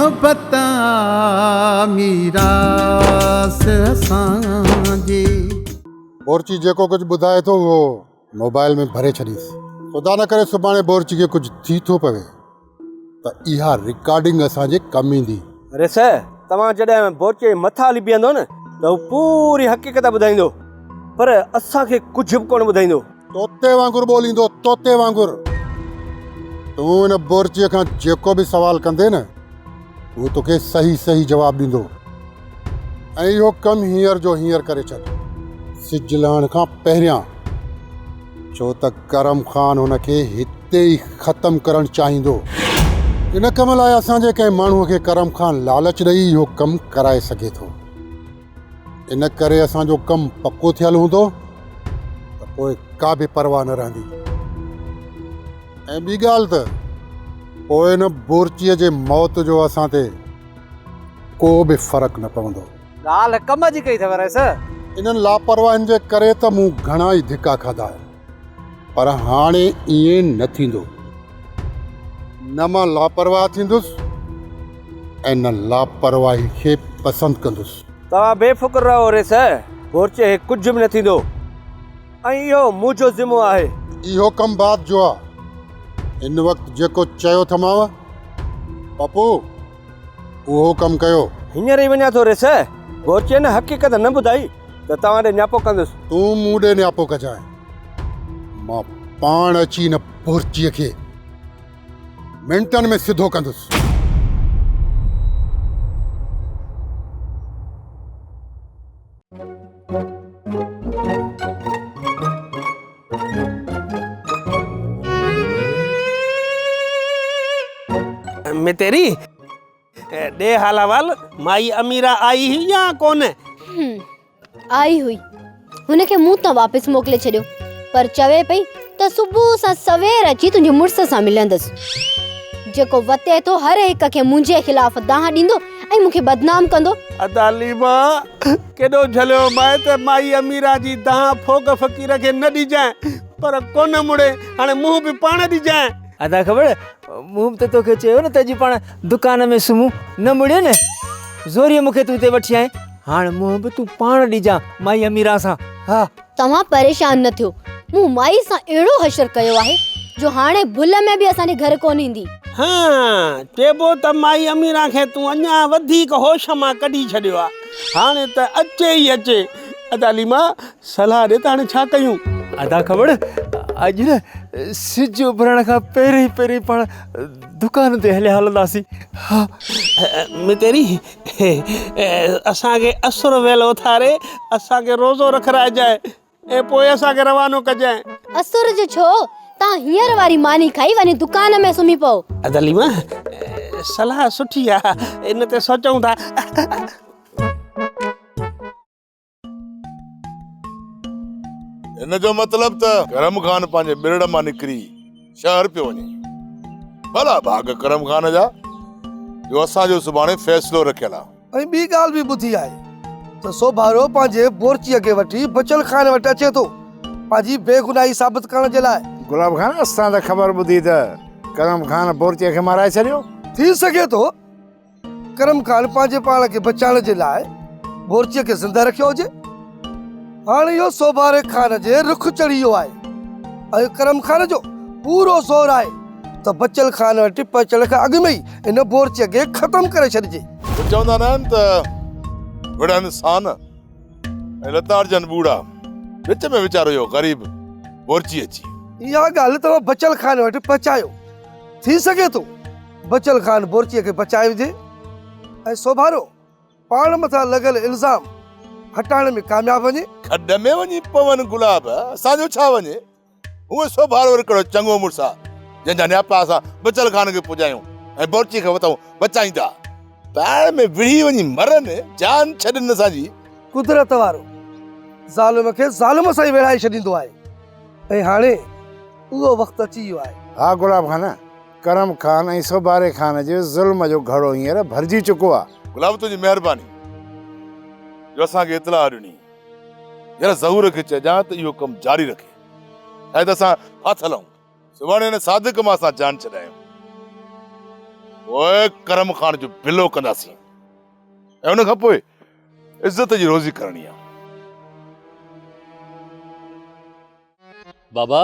मोहब्बत मीरास असांजे। बोरची जेको कुछ ॿुधाए थो वो मोबाइल में भरे छॾीस। खुदा न करे सुभाणे बोरची खे कुछ थी थो पवे त इहा रिकॉर्डिंग असांजे कम ईंदी। अरे सर, तव्हां जॾहिं बोरचे मथां हली बीहंदो न त हू पूरी हक़ीक़त ॿुधाईंदो, पर असांखे कुझु बि कोन ॿुधाईंदो। तोते वांगुरु ॿोलींदो, तोते वांगुरु। तूं हिन बोरचीअ खां जेको बि सवाल कंदे न, वो तोखे सही सही जवाब ॾींदो। ऐं इहो कमु हींअर जो हींअर करे छॾ, सिज लहण खां पहिरियां, छो त करम ख़ान हुनखे हिते ई ख़तमु करणु चाहींदो। इन कम लाइ असांजे कंहिं माण्हूअ खे करम ख़ान लालच ॾेई इहो कमु कराए सघे थो। इन करे असांजो कमु पको थियल हूंदो त पोइ का बि परवाह न रहंदी। ऐं ॿी ॻाल्हि त पोइ हिन बोरचीअ जे मौत जो असां ते को बि फ़र्क़ु न पवंदो। ॻाल्हि कम जी कई अथव सर। इन्हनि लापरवाहियुनि जे करे त मूं घणा ई धिका खाधा, पर हाणे ईअं न थींदो। न मां लापरवाह थींदुसि ऐं न लापरवाही खे पसंदि कंदुसि। तव्हां बेफ़िक्र रहो रे सर, बोरचे कुझु बि न थींदो ऐं इहो मुंहिंजो ज़िम्मो आहे। इहो कमु बात जो आहे। इन वक़्तु जेको चयो थमांव पप्पू, उहो कमु कयो। हींअर ई वञा थो रे सर। बोरचे न हक़ीक़त न ॿुधाई त तव्हां ॾे न्यापो कंदुसि। तूं मूं ॾे न्यापो कजाए, मां पाण अची न बोरचीअ खे मिंटनि में सिधो कंदुसि। मैं तेरी दे हालावाल माई अमीरा आई ही या कोन? आई हुई, हुनखे मूं तां वापसि मोकिले छॾियो, पर चवे पई त सुबुह सां सवेर अची तुंहिंजे मुड़ुस सां मिलंदसि, जेको वते थो हर हिक खे मुंहिंजे ख़िलाफ़ दाह ॾींदो ऐं मूंखे बदनाम कंदो। अदालीमा केॾो झलियो माए त माई अमीरा जी दाह फोग फ़कीर खे न ॾिजांइ, पर कोन मुड़े, हाणे मुंहुं बि पाण ॾिजांइ। अदा ख़बर मुंहुं त तोखे चयो न त अॼु पाण दुकान में सुम्हूं, न मुड़ियो न, ज़ोरीअ मूंखे तूं हिते वठी आएं, हाणे मुंहुं बि तूं पाण ॾिजां माई अमीरा सां। हा, तव्हां परेशान न थियो, मूं माई सां अहिड़ो हशर कयो आहे जो हाणे भुल में बि असांजे घर कोन ईंदी। हाँ, चइबो त माई अमीरा खे तूं अञा वधीक होश मां कढी छॾियो आहे, हाणे त अचे ई अचे। अदालीमा सलाह ॾे त हाणे छा कयूं? अदा ख़बर अॼु न सिज उभरण खां पहिरीं पाण दुकान ते हलिया हलंदासीं। हा मैं तेरी असांखे असुर वेलो उथारे असांखे रोज़ो रखराइजाए ऐं पोइ असांखे रवानो कजाए। असुर जो छो, तव्हां हींअर वारी मानी खाई वञी दुकान में सुम्ही पओ। अदालीमा सलाह सुठी आहे, इन ते सोचूं था। इन जो मतलब त करम ख़ान पंहिंजे बिरड़ मां निकिरी शहर पियो वञे। भला भाग करम ख़ान जा जो असांजो सुभाणे फ़ैसिलो रखियल आहे। ऐं ॿी ॻाल्हि बि ॿुधी आहे त सोभारो पंहिंजे बोरचीअ खे वठी बचल खान वटि अचे थो पंहिंजी बेगुनाही साबित करण जे लाइ। गुलाब खान, असां त ख़बर ॿुधी त करम ख़ान बोरचीअ खे माराए छॾियो। थी सघे थो करम ख़ान पंहिंजे पाण खे बचाइण जे लाइ बोरचीअ खे ज़िंदा रखियो हुजे। हाणे इहो सोभारे खान जे रुख चढ़ी वियो आहे ऐं करम ख़ान जो पूरो ज़ोर आहे त बचल खान वटि पहुचण खां अॻु में ई इन बोरचीअ खे ख़तमु करे छॾिजे। चवंदा न आहिनि त विढ़नि सान ऐं लताड़जनि बूढ़ा, विच में वीचारो इहो ग़रीब बोरची अची। इहा ॻाल्हि तव्हां बचल खान वटि पहुचायो। थी सघे थो बचल खान बोरचीअ खे बचाए विझे ऐं सोभारो पाण मथां लॻल इल्ज़ाम हटाइण में कामयाब वञे। खॾ में वञी पवन गुलाब, असांजो छा वञे? उहे सोभारो हिकिड़ो चङो मुड़ुसु आहे जंहिंजा न्यापा असां बचल खान खे पुॼायूं ऐं बोरची खे वतऊं बचाईंदा। पैर में विढ़ी वञी मरनि, जान छॾनि असांजी। कुदरत वारो ज़ालिम खे ज़ालिम सां ई विढ़ाए छॾींदो आहे ऐं हाणे उहो वक़्तु अची वियो आहे। हा गुलाब खान, करम ख़ान ऐं सोभारे खान जे ज़ुल्म जो घड़ो हींअर भरिजी चुको आहे। गुलाब तुंहिंजी महिरबानी जो असांखे इतलाह ॾिनी। यार ज़हूर खे चइजां त इहो कमु जारी रखे, शायदि असां हथु हलूं, सुभाणे हिन सादिक मां असां जान छॾायूं। ओए करम खान जो बिलो कंदासीं ऐं उन खां पोइ इज़त जी रोज़ी करणी आहे। बाबा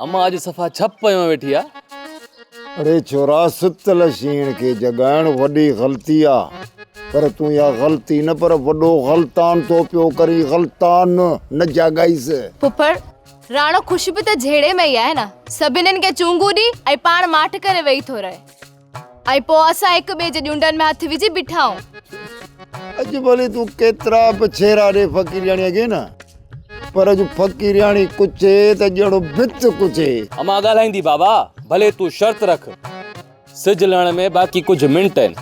अम्मा आज सफ़ा छप पयो वेठी आ। अरे छोरा सुतल शीण के जगाइण वॾी ग़लती आ, पर तूं या ग़लती न पर वॾो ग़लतान तो पियो करी। ग़लतान न जागाईस। पुफड़ राणो ख़ुशि बि त झेड़े में ई आहे न। सभिनीनि खे चूंगू ॾी ऐं पाण माठ करे वेही थो रहे ऐं पोइ असां हिक ॿिए जे ॼुंडनि में हथ विझी बीठा आहियूं। अॼु भले तूं केतिरा बि छेरा ॾे फ़क़ीरियाणीअ खे न, पर अॼु फ़क़ीरियाणी कुछे त ॼणो भित कुछे। अम्मा ॻाल्हाईंदी बाबा, भले तूं शर्त रख। सिज लहण में बाक़ी कुझु मिंट आहिनि।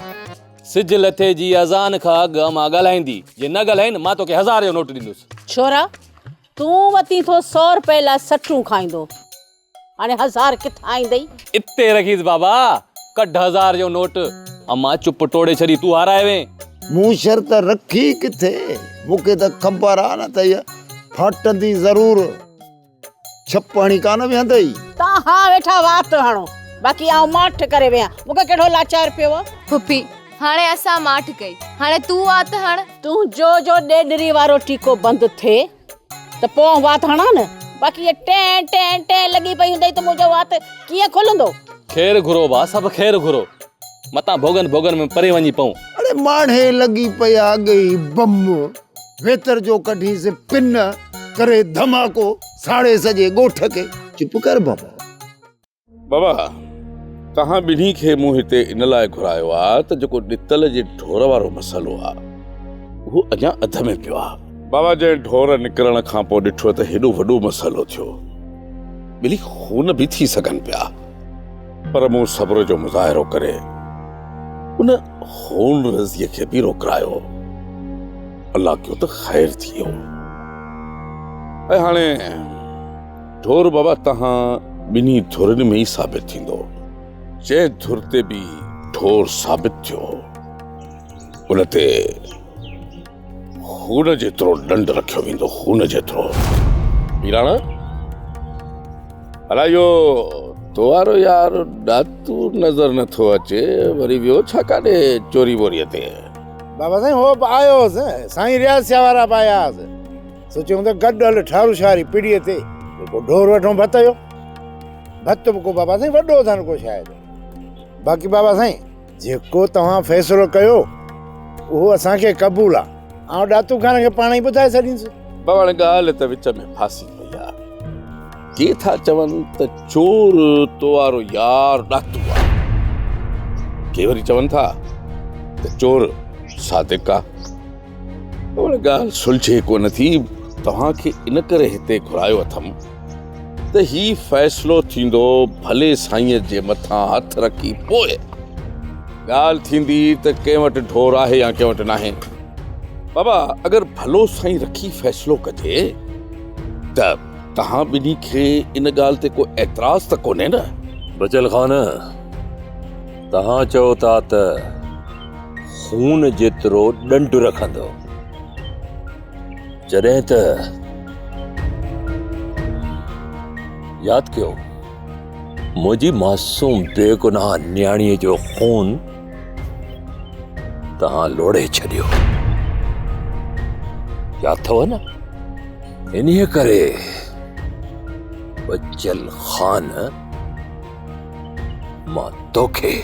सिज लथे जी अज़ान खां अॻु अम्मा ॻाल्हाईंदी। जे न ॻाल्हाईं मां तोखे 1000 जो नोट ॾींदुसि। छोरा तूं वती थो 100 रुपए लाइ सटूं खाईंदो, हाणे 1000 किथां ईंदई? इते रखीस बाबा, कढ 1000 जो नोट। अम्मा चुप टोड़े छॾी, तूं हाराए वे। मूं शर्त रखी किथे? मूंखे त ख़बर आहे न त इहा फाटंदी ज़रूर। छपाणी कान वेहंदई। तव्हां वेठा वात हणो, बाक़ी आउं माठ करे विया। मूंखे कहिड़ो लाचार पियो आहे? पुफी हाणे असां माठ कई, हाणे तूं वात हण। तूं जो ॾेडरी वारो टीको बंदि थिए त पोइ वात हणा न, बाक़ी ये टें टें टें लॻी पई हूंदई त मुंहिंजो वात कीअं खुलंदो? ख़ैर घुरो बा, सभु ख़ैर घुरो। मतां भोगन भोगन में परे वञी पऊं। अरे माण्हे लॻी पई आहे अॻई बम, वेतर जो कढी से पिन करे धमाको साड़े सॼे ॻोठ खे। चुप कर बाबा। बाबा तव्हां ॿिन्ही खे मूं हिते इन लाइ घुरायो आहे त जेको ॾितल जे ढोर वारो मसइलो आहे उहो अञा अध में पियो आहे। बाबा जे ढोर निकिरण खां पोइ ॾिठो त हेॾो वॾो मसइलो थियो, ॿिली खून बि थी सघनि पिया, पर मूं सब्र जो मुज़ाहिरो करे उन खून रज़ीअ खे बि रोकरायो। अल्लाह कयो त ख़ैर थी वियो। ऐं हाणे ढोर बाबा तव्हां ॿिन्ही धुरनि में ई साबित थींदो। जंहिं धुर ते बि ढोर साबित थियो उन ते खून जेतिरो दंड रखियो वेंदो, खून जेतिरो। मीराणा अला इहो तो वारो यार ॾातू नज़र नथो अचे, वरी वियो छा काॾे चोरी बोरीअ ते? बाबा साईं हो आयो हुअसि, साईं रियाज़ सिया वारा बि आया हुअसि। सोचियो त गॾु हल ठारू शारी पीढ़ीअ ते को ढोर वठूं भत जो। भत बि को बाबा साईं वॾो अथनि को शायदि। बाक़ी बाबा साईं जेको तव्हां फ़ैसिलो कयो उहो असांखे क़बूल आहे। ऐं ॾातू खान खे पाण ई ॿुधाए छॾींसि। बाबा हाणे ॻाल्हि त विच में फासी पई आहे। के था चवनि त चोर तो वारो यार ॾातू आहे, के वरी चवनि था त चोर सादिक आहे। हाणे ॻाल्हि सुलझे कोन थी। तव्हांखे इन करे हिते घुरायो अथमि त ही फ़ैसिलो थींदो भले साईंअ जे मथां हथ रखी पोइ ॻाल्हि थींदी त कंहिं वटि ढोर आहे या कंहिं वटि नाहे। बाबा अगरि भलो साईं रखी फ़ैसिलो कजे त तव्हां ॿिन्ही खे इन ॻाल्हि ते को एतिराज़ त कोन्हे न? बचल खान, तव्हां चओ था त खून जेतिरो ॾंड रखंदो, जॾहिं त यादि कयो मुंहिंजी मासूम बेगुनाह न्याणीअ जो खून तव्हां लोड़े छॾियो। यादि अथव न? इन्हीअ करे बचल खान मां तोखे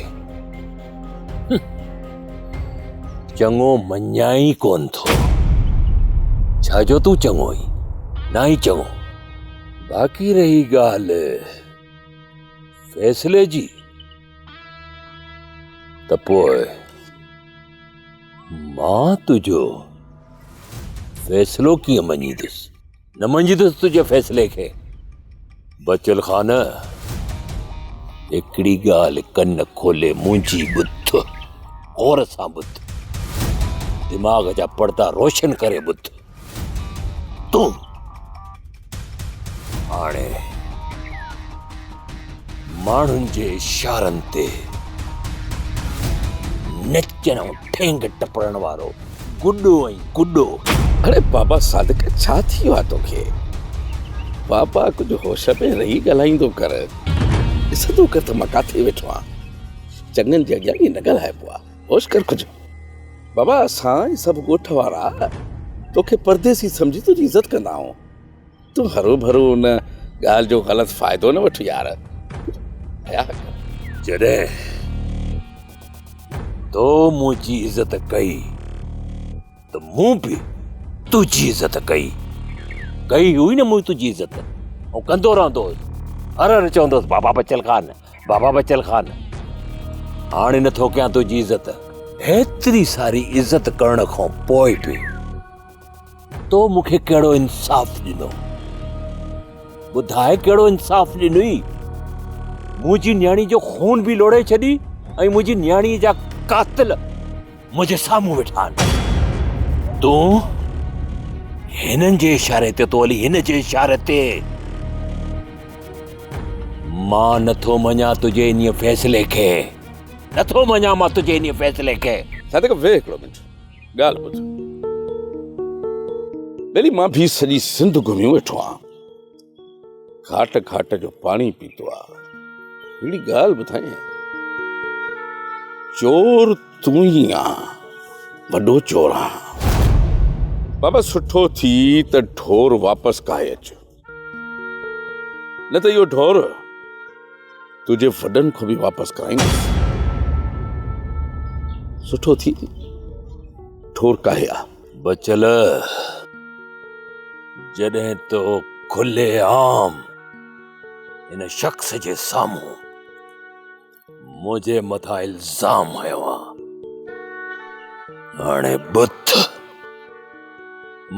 चङो मञाई कोन थो। छाजो तूं चङो ई ना ई चङो। बाक़ी रही ॻाल्हि फ़ैसिले जी त पोइ मां तुंहिंजो फ़ैसिलो कीअं मञींदुसि? न मञींदुसि तुंहिंजे फ़ैसिले खे। बचल खान हिकिड़ी ॻाल्हि कन खोले मुंहिंजी ॿुध, गौर सां ॿुध, दिमाग़ जा पर्दा रोशन करे ॿुध। तूं हाणे माण्हुनि जे इशारनि ते नचण ऐं ठेंग टपड़ण वारो गुॾो ऐं गुॾो। अरे बाबा सादिक छा थी वियो आहे तोखे? बाबा कुझु होश में रही ॻाल्हाईंदो कर। ॾिसंदो कर त मां काथे वेठो आहियां। चङनि जे अॻियां ईअं न ॻाल्हाइबो आहे, होश कर कुझु। बाबा असां सभु ॻोठ वारा तोखे परदेसी सम्झी तुंहिंजी इज़त कंदा आहियूं। तूं हरू भरू उन ॻाल्हि जो ग़लति फ़ाइदो न वठु यार। जॾहिं तो मुंहिंजी इज़त कई त मूं बि तुंहिंजी इज़त कई हुई न मूं तुंहिंजी इज़त, ऐं कंदो रहंदो हुयुसि। हर चवंदोसि बाबा बचल ख़ान, बाबा बचल ख़ान। हाणे नथो कयां तुंहिंजी इज़त। एतिरी सारी इज़त करण खां पोइ बि तो मूंखे कहिड़ो इंसाफ़ ॾिनो? ॿुधाए कहिड़ो इंसाफ़ ॾिनई? मुंहिंजी न्याणी जो खून बि लोड़े छॾी ऐं मुंहिंजी न्याणी जा कातिल मुंहिंजे साम्हूं वेठा आहिनि। तूं हिननि जे इशारे ते तो हली, हिन जे इशारे ते। मां नथो मञा तुंहिंजे इन फ़ैसिले खे, नथो मञा मां तुंहिंजे इन फ़ैसिले खे। सादिक वे हिकिड़ो मिंट, ॻाल्हि ॿुध। बेली मां भी सॼी सिंध घुमी वेठो आहियां, घाट घाट जो पाणी पीतो आहे। हिकिड़ी ॻाल्हि ॿुधाई, चोर तूं ई आहीं, वॾो चोर आहीं। बाबा सुठो थी त ढोर वापसि काहे अचो, न त इहो ढोर तुंहिंजे वॾनि खां बि वापसि कराईंदुसि। सुठो थी ढोर काहे आहे? बचल जॾहिं तो खुले आम इन शख्स जे साम्हूं मुंहिंजे मथां इल्ज़ाम हयो आहे, हाणे ॿुध,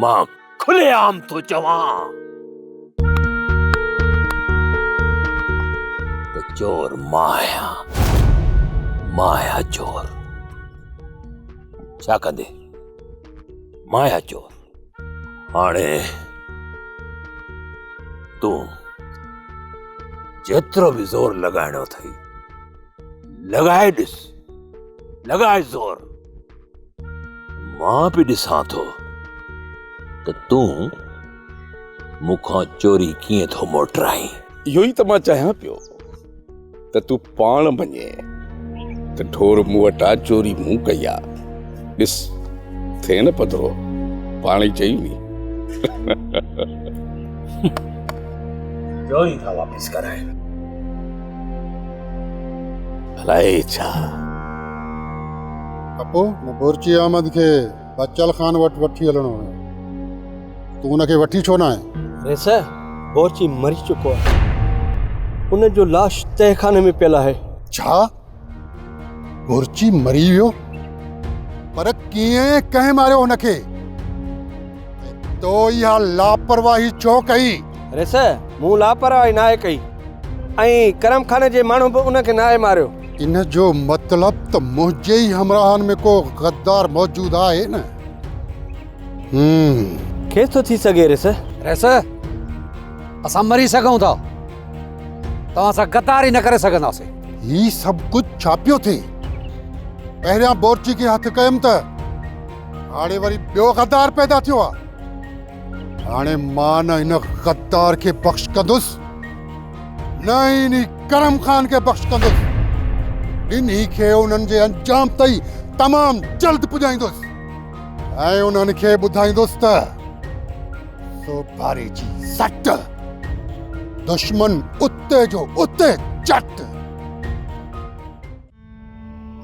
मां खुले आम तो चवां त चोर माया चोर। छा कंदे? माया चोर। हाणे तूं जेतिरो बि ज़ोर लॻाइणो अथई लॻाए ॾिस, लॻाए ज़ोर। मां बि ॾिसां थो त तूं मूंखां चोरी कीअं थो मोटराई। इहो ई त मां चाहियां पियो त तूं पाण मञे त ढोर मूं वटां चोरी मूं कई आहे। ॾिस थिए न पधरो, पाण ई चई नी। चोरी था वापसि कराए। अलाए छा अपो न बुर्ची अहमद खे बचल ख़ान वटि वठी हलणो आहे, तूं हुनखे वठी छो न आहे? अरे सर, बोरची मरी चुको आहे, उन जो लाश तहखाने में पियल आहे। छा? बुर्ची मरी वियो? पर कीअं कंहिं मारियो हुनखे? तो इहा लापरवाही छो कई? अरे सर, मूं लापरवाही नाहे कई, ऐं करम खाने जे माण्हू बि उनखे नाहे मारियो। इन जो मतलब त मुंहिंजे ई हमराहनि में को गद्दार मौजूद आहे न? केस तो थी सघे रे सर? असां मरी सघूं था, तव्हां सां गद्दारी न करे सघंदासीं। ही सभु कुझु छा पियो थिए? पहिरियां बोरची खे हथ कयमि त हाणे वरी ॿियो गद्दार पैदा थियो आहे। हाणे मां न हिन गद्दार खे बख़्श कंदुसि, न इन करम खान खे बख़्श कंदुसि। इन्ही खे उन्हनि जे अंजाम ताईं तमामु जल्द पुॼाईंदुसि ऐं उन्हनि खे ॿुधाईंदुसि त सोभारे जी सट, दुश्मन उते जो उते चट।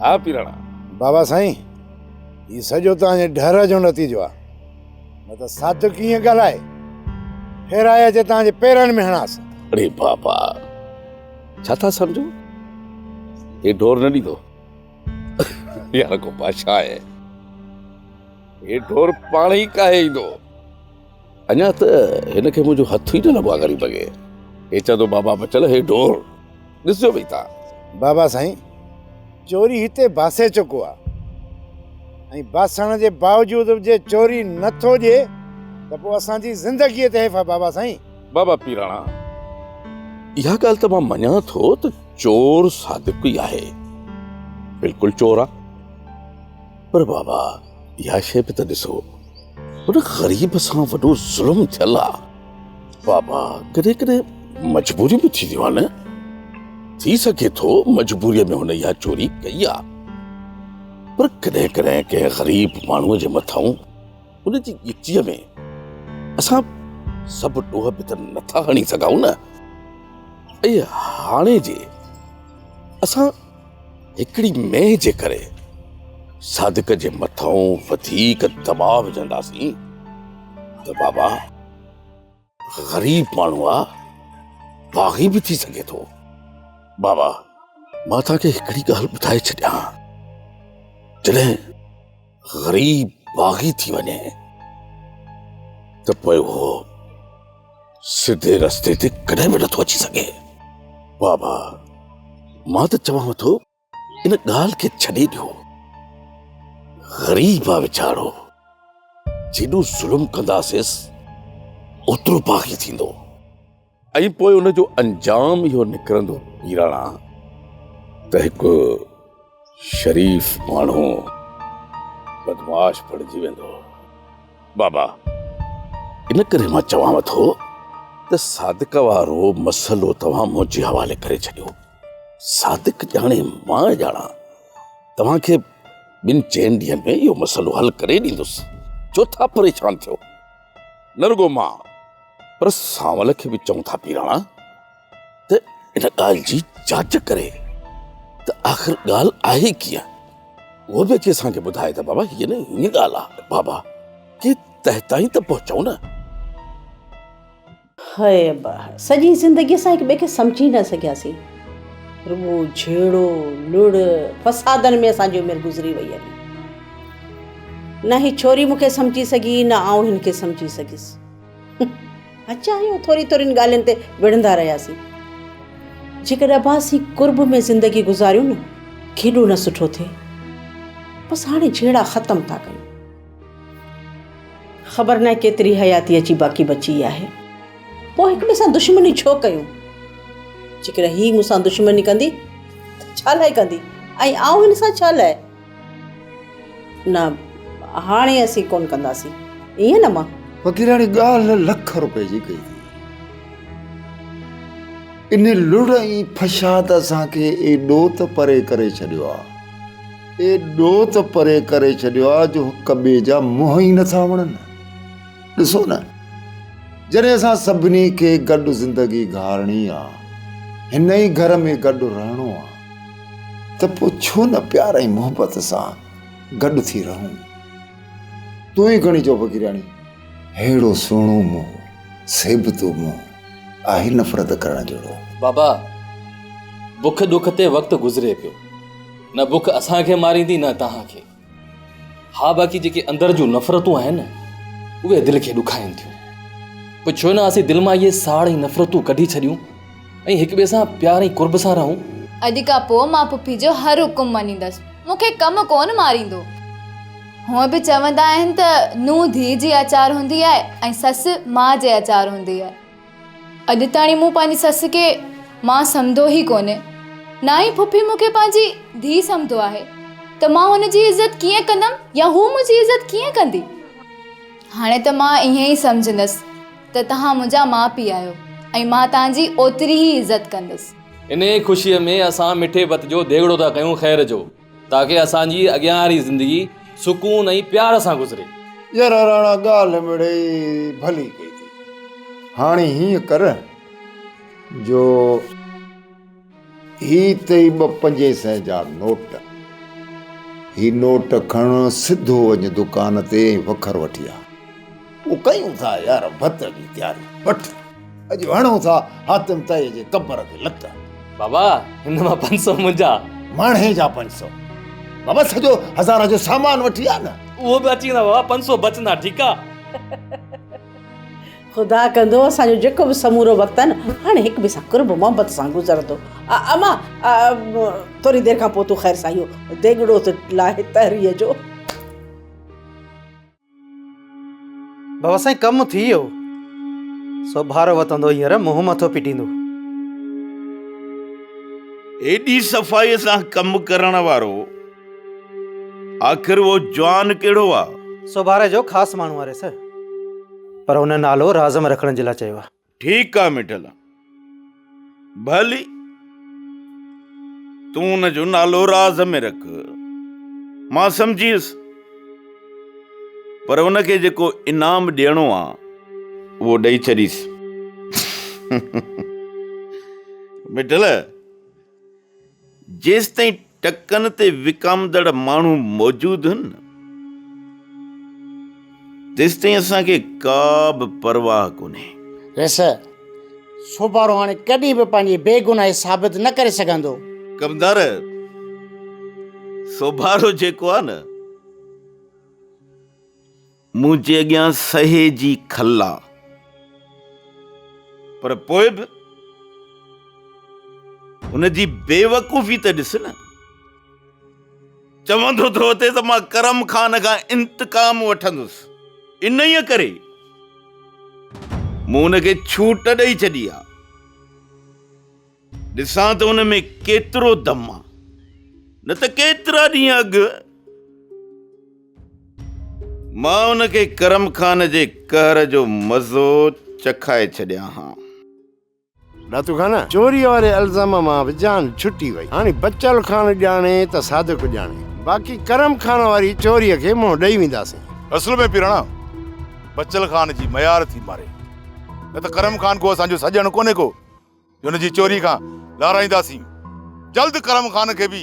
हा पीराणा बाबा साईं, ही सॼो तव्हांजे डर जो नतीजो आहे, न त सच कीअं ॻाल्हाए फेराए अचे तव्हांजे पेरनि में हणासि। अरे बाबा छा था सम्झो? ये ढोर न ॾींदो यार, को बादशाह आहे। ये ढोर पाण ई काहे ईंदो। अञा त हिनखे मुंहिंजो हथ ई न लॻो आहे ग़रीब खे। हे चवंदो बाबा बचल हे ढोर ॾिसजो भई तव्हां। बाबा साईं, चोरी हिते बासे चुको आहे, ऐं बासण जे बावजूद जे चोरी नथो ॾिए त पोइ असांजी ज़िंदगीअ ते हेफ़ा बाबा साईं। बाबा पीराणा, इहा ॻाल्हि त मां मञां थो त चोर सादिक ई आहे, बिल्कुलु चोर आहे। पर बाबा इहा शइ बि त ॾिसो, हुन ग़रीब सां वॾो ज़ुल्म थियल आहे। बाबा कॾहिं कॾहिं मजबूरी बि थींदियूं आहे न। थी सके थो मजबूरीअ में हुन इहा चोरी कई आहे, पर कॾहिं कॾहिं कंहिं ग़रीब माण्हूअ जे मथां हुन जी गिचीअ में असां सभु ॾोह बि त नथा हणी सघूं न। ऐं हाणे जे असां हिकिड़ी मेंह जे करे सादिक जे मथां वधीक दबाव विझंदासीं त बाबा ग़रीब माण्हू आहे, बाग़ी बि थी सघे थो। बाबा मां तव्हांखे हिकिड़ी ॻाल्हि ॿुधाए छॾियां, जॾहिं ग़रीब बाग़ी थी वञे त पोइ उहो सिधे रस्ते ते कॾहिं बि नथो अची सघे। बाबा मां त चवां थो इन ॻाल्हि खे छॾे ॾियो। ग़रीब आहे वीचारो, जेॾो ज़ुल्म कंदासीं ओतिरो बाग़ी थींदो, ऐं पोइ उनजो अंजाम इहो निकिरंदो वीराणा त हिकु शरीफ़ माण्हू बदमाश बणिजी वेंदो। बाबा इन करे मां चवां थो त सादिक वारो मसइलो तव्हां मुंहिंजे हवाले करे छॾियो। सादिक ॼाणे मां ॼाणा, तव्हांखे 2-4 ॾींहनि में इहो मसइलो हल करे ॾींदुसि। छो था परेशान थियो? न रुगो मां पर सांवल खे बि चऊं था पीराणा त इन ॻाल्हि जी जांच करे त आख़िर ॻाल्हि आहे कीअं। उहो बि अची असांखे ॿुधाए त बाबा हीअ न हीअ ॻाल्हि आहे। बाबा के तह ताईं त पहुचऊं न। हाय अब्बा, सॼी ज़िंदगी असां हिक ॿिए खे सम्झी न सघियासीं। रुगो झेड़ो लुड़ फसादनि में असांजी उमिरि गुज़री वई हली। न ही छोरी मूंखे सम्झी सघी, न आउं हिन खे सम्झी सघियसि। अच्छा आहियूं थोरी थोरियुनि ॻाल्हियुनि ते विढ़ंदा रहियासीं। जेकॾहिं अब्बासी कुर्ब में ज़िंदगी गुज़ारियूं न, केॾो न सुठो थिए। बसि हाणे झेड़ा ख़तमु था कयूं। ख़बर न केतिरी हयाती अची बाक़ी बची आहे। पोइ हिक ॿिए सां दुश्मनी छो कयूं? जेकॾहिं हीअ मूंसां दुश्मनी कंदी त छा लाइ कंदी, ऐं आउं हिन सां छा लाइ? न हाणे असीं कोन कंदासीं ईअं न। मां फ़क़ीराणी ॻाल्हि लख रुपए जी कई थी। इन लुड़ ऐं फसाद असांखे एॾो त परे करे छॾियो आहे, एॾो त परे करे छॾियो आहे जो हिक ॿिए जा मुंहं ई नथा वणनि। ॾिसो न, जॾहिं असां सभिनी खे गॾु ज़िंदगी गारणी आहे, हिन ई घर में गॾु रहणो आहे, त पोइ छो न प्यार ऐं मोहबत सां गॾु थी रहूं। तूं ई खणी चओ फ़क़ीराणी, हेड़ो सुहिणो मुंहुं, सेबतो मुंहुं आहे नफ़रत करण जहिड़ो। बाबा बुख दुख ते वक़्तु गुज़रे पियो, न बुख असांखे मारींदी न तव्हांखे। हा बाक़ी जेके अंदर जूं नफ़रतूं आहिनि उहे दिलि खे ॾुखाइनि थियूं। पोइ छो न असीं दिलि मां इहे साड़ ऐं नफ़रतूं कढी छॾियूं ऐं हिक ॿिए सां प्यार ऐं कुर्ब सां रहूं। अॼु खां पोइ मां पुफी जो हर हुकुम मञींदसि, मूंखे कमु कोन मारींदो। हूअं बि चवंदा आहिनि त नूंहुं धीउ जी आचार हूंदी आहे ऐं ससु माउ जे आचार हूंदी आहे। अॼु ताणी मूं पंहिंजी ससु खे मां सम्झो ई कोन्हे, ना ई पुफी मूंखे पंहिंजी धीउ सम्झो आहे, त मां हुनजी इज़त कीअं कंदमि या हू मुंहिंजी इज़त कीअं कंदी। हाणे त मां ईअं ई सम्झंदसि त तव्हां मुंहिंजा माउ पीउ आहियो ऐं मां तव्हांजी ओतिरी ई इज़त कंदसि। इन ख़ुशीअ में असां मिठे बत जो देगड़ो था कयूं ख़ैर जो, ताकी असांजी अॻियां वारी ज़िंदगी सुकून ऐं प्यार सां गुज़रे। यार राणा ॻाल्हि मिड़ई भली कई थी। हाणे हीअं कर जो ही तई 2-5 जा नोट, ही नोट खण सिधो वञ दुकान ते वखर वठी आ। वो कयूं था यार भत जी तैयारी। वठ अॼु हणूं था हातिम तए जे कबर खे लत। बाबा हिन मां 500 मुंहिंजा, माणे जा 500 बाबा, सॼो 1000 जो सामान वठी आ न। उहो बि अची वेंदा बाबा, 500 बचंदा। ठीकु आहे, ख़ुदा कंदो असांजो जेको बि समूरो वक़्तु आहे न हाणे हिक ॿिए सां कुर्ब मोहबत सां गुज़रंदो। अमा थोरी देरि खां पोइ तूं ख़ैर सां इहो देगड़ो त लाहे तहरीअ जो। बाबा साईं कमु थी वियो, सो भारो वतंदो हींअर मुंहुं मथो पिटींदो। एॾी सफ़ाईअ सां कमु करण वारो आख़िर वो जवान कहिड़ो आहे? सोभारे जो ख़ासि माण्हू आहे सर, पर हुन नालो राज़ में रखण जे लाइ चयो आहे। ठीकु आहे मिठल, भली तूं हुनजो नालो राज़ में रख। मां सम्झीसि, पर हुनखे जेको इनाम ॾियणो आहे उहो ॾेई छॾीसि। मिटल, जेसि ताईं टकनि ते विकामदड़ माण्हू मौजूदु आहिनि तेसि ताईं असांखे का बि परवाह कोन्हे। वैसे सोभारो हाणे कॾहिं बि पंहिंजी बेगुनाही साबित न करे सघंदो। कमदार, सोभारो जेको आहे न, मुंहिंजे अॻियां सहे जी खल आहे, पर पोइ बि हुनजी बेवकूफ़ी त ॾिस न। चवंदो थो हुते त मां करम खान खां इंतकाम वठंदुसि, इन ई करे मूं हुनखे छूट ॾेई छॾी आहे। ॾिसां त हुन में केतिरो दम आहे, न त केतिरा ॾींहं अॻु मां हुनखे करम खान जे कहर जो मज़ो चखाए छॾिया हां। रातू खाना चोरी वारे इल्ज़ाम मां बि जान छुटी वई। हाणे बचल खान ॼाणे त सादिक ॼाणे, बाक़ी करम खान वारी चोरीअ खे मुंहुं ॾेई वेंदासीं। असल में पिराणा बचल खान जी मयार थी मारे, न त करम खान को असांजो सॼण कोन्हे को हुनजी चोरी खां लाराईंदासीं। जल्द करम खान खे बि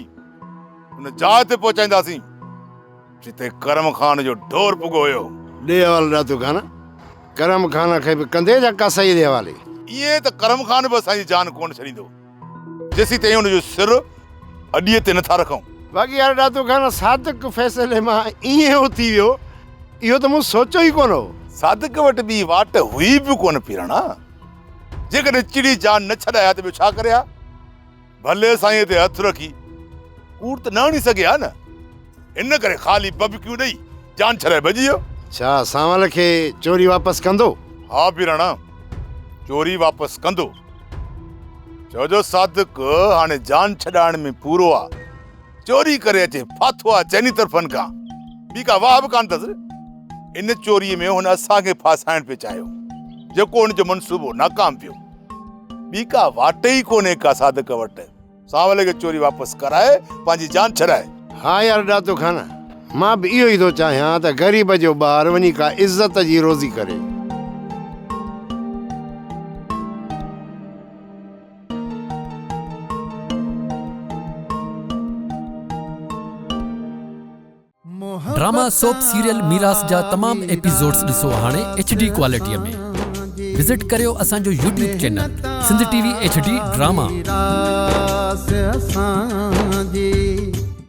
हुन जाइ ते पहुचाईंदासीं जिते करम खान जो ढोर पुगो हुयो। ॾे हवाले रातू खाना, करम खान खे बि कंधे जा कसाई ॾे हवाले। इएं त करम खान बि असांजी जान कोन छॾींदो जेसीं ताईं हुनजो सिर अॾीअ ते नथा रखूं। बाक़ी यार रातू खाना सादिक फैसले मां ईअं हो थी वियो, इहो त मूं सोचियो ई कोन हो। सादिक वटि ॿी वाट हुई बि कोन पिराणा। जेकॾहिं चिड़ी जान न छॾाया त ॿियो छा करे हा? भले साईं ते हथु रखी कूड़ त न हणी सघे हा न, इन करे ख़ाली बबक्यू ॾेई जान छॾाए भॼी वियो। छा सावल खे चोरी वापसि कंदो? हा पिराणा, चोरी वापसि कंदो। छोजो सादिक हाणे जान छॾाइण में पूरो आहे। चोरी करे अचे फाथो आहे चइनी तरफ़नि खां, ॿी का वाह बि कान अथसि। इन चोरीअ में हुन असांखे फासाइण पे चाहियो, जेको हुनजो मनसूबो नाकाम पियो। ॿी का वाट ई कोन्हे का सादिक वटि। सावल खे चोरी वापसि कराए पंहिंजी जान छॾाए। हा यार रातू खाना, मां बि इहो ई थो चाहियां त ग़रीब जो ॿार वञी का इज़त जी रोज़ी करे। ड्रामा सोप सीरियल मीरास जा तमाम एपिसोड्स ॾिसो हाणे HD क्वालिटीअ में। विज़िट करियो असांजो YouTube channel Sindh TV HD drama.